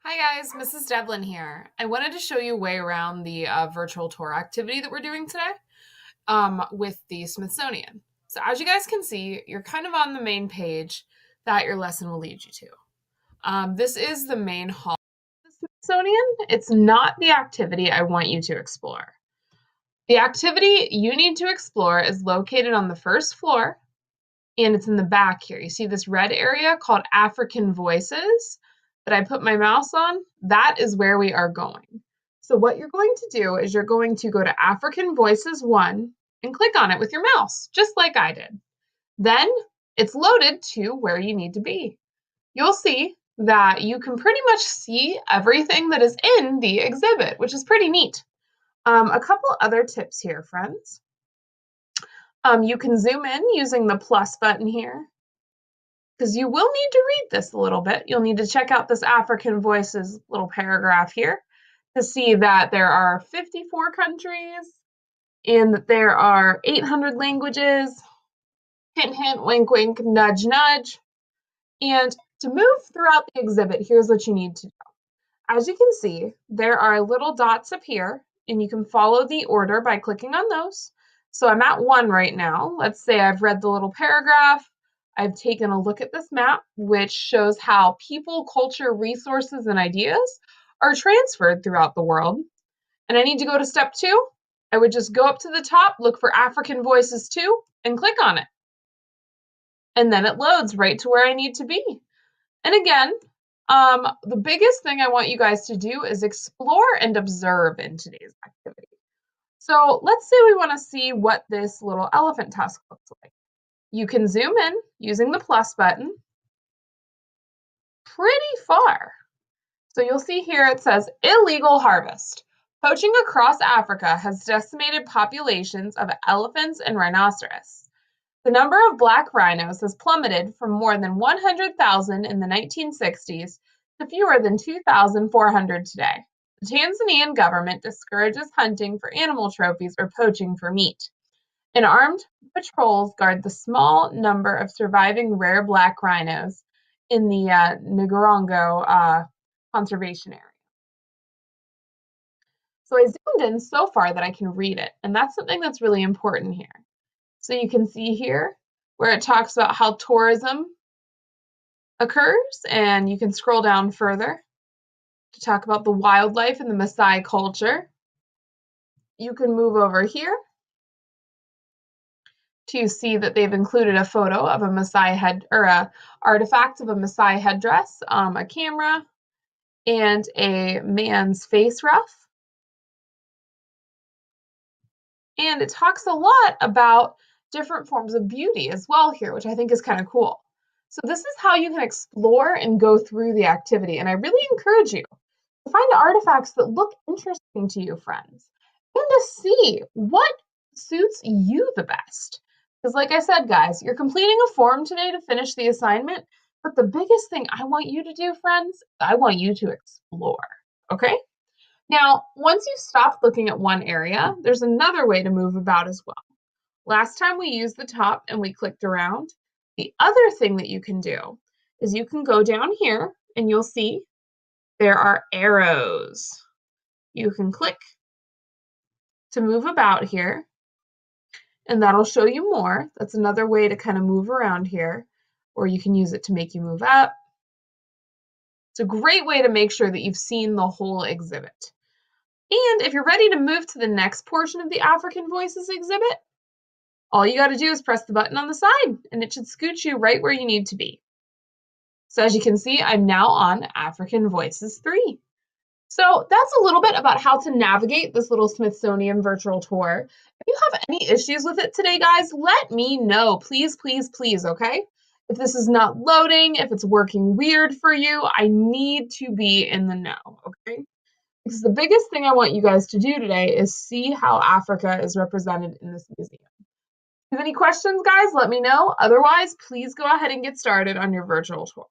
Hi guys, Mrs. Devlin here. I wanted to show you a way around the virtual tour activity that we're doing today with the Smithsonian. So as you guys can see, you're kind of on the main page that your lesson will lead you to. This is the main hall of the Smithsonian. It's not the activity I want you to explore. The activity you need to explore is located on the first floor, and it's in the back here. You see this red area called African Voices that I put my mouse on? That is where we are going. So what you're going to do is you're going to go to African Voices 1 and click on it with your mouse, just like I did. Then it's loaded to where you need to be. You'll see that you can pretty much see everything that is in the exhibit, which is pretty neat. A couple other tips here, friends. You can zoom in using the plus button here, because you will need to read this a little bit. You'll need to check out this African Voices little paragraph here to see that there are 54 countries and that there are 800 languages. Hint, hint, wink, wink, nudge, nudge. And to move throughout the exhibit, here's what you need to do. As you can see, there are little dots up here, and you can follow the order by clicking on those. So I'm at 1 right now. Let's say I've read the little paragraph. I've taken a look at this map, which shows how people, culture, resources, and ideas are transferred throughout the world. And I need to go to step 2. I would just go up to the top, look for African Voices 2, and click on it. And then it loads right to where I need to be. And again, the biggest thing I want you guys to do is explore and observe in today's activity. So let's say we want to see what this little elephant tusk looks like. You can zoom in using the plus button pretty far. So you'll see here it says illegal harvest. Poaching across Africa has decimated populations of elephants and rhinoceros. The number of black rhinos has plummeted from more than 100,000 in the 1960s to fewer than 2,400 today. The Tanzanian government discourages hunting for animal trophies or poaching for meat. And armed patrols guard the small number of surviving rare black rhinos in the Ngorongoro conservation area. So I zoomed in so far that I can read it, and that's something that's really important here. So you can see here where it talks about how tourism occurs, and you can scroll down further to talk about the wildlife and the Maasai culture. You can move over here to see that they've included a photo of a Maasai head, or a artifact of a Maasai headdress, a camera, and a man's face ruff. And it talks a lot about different forms of beauty as well here, which I think is kind of cool. So this is how you can explore and go through the activity. And I really encourage you to find artifacts that look interesting to you, friends, and to see what suits you the best. Because like I said, guys, you're completing a form today to finish the assignment, but the biggest thing I want you to do, friends, I want you to explore, okay? Now, once you stop looking at one area, there's another way to move about as well. Last time we used the top and we clicked around. The other thing that you can do is you can go down here and you'll see there are arrows. You can click to move about here, and that'll show you more. That's another way to kind of move around here, or you can use it to make you move up. It's a great way to make sure that you've seen the whole exhibit. And if you're ready to move to the next portion of the African Voices exhibit, all you got to do is press the button on the side, and it should scoot you right where you need to be. So as you can see, I'm now on African Voices 3. So that's a little bit about how to navigate this little Smithsonian virtual tour. If you have any issues with it today, guys, let me know. Please, please, please, okay? If this is not loading, if it's working weird for you, I need to be in the know, okay? Because the biggest thing I want you guys to do today is see how Africa is represented in this museum. If you have any questions, guys, let me know. Otherwise, please go ahead and get started on your virtual tour.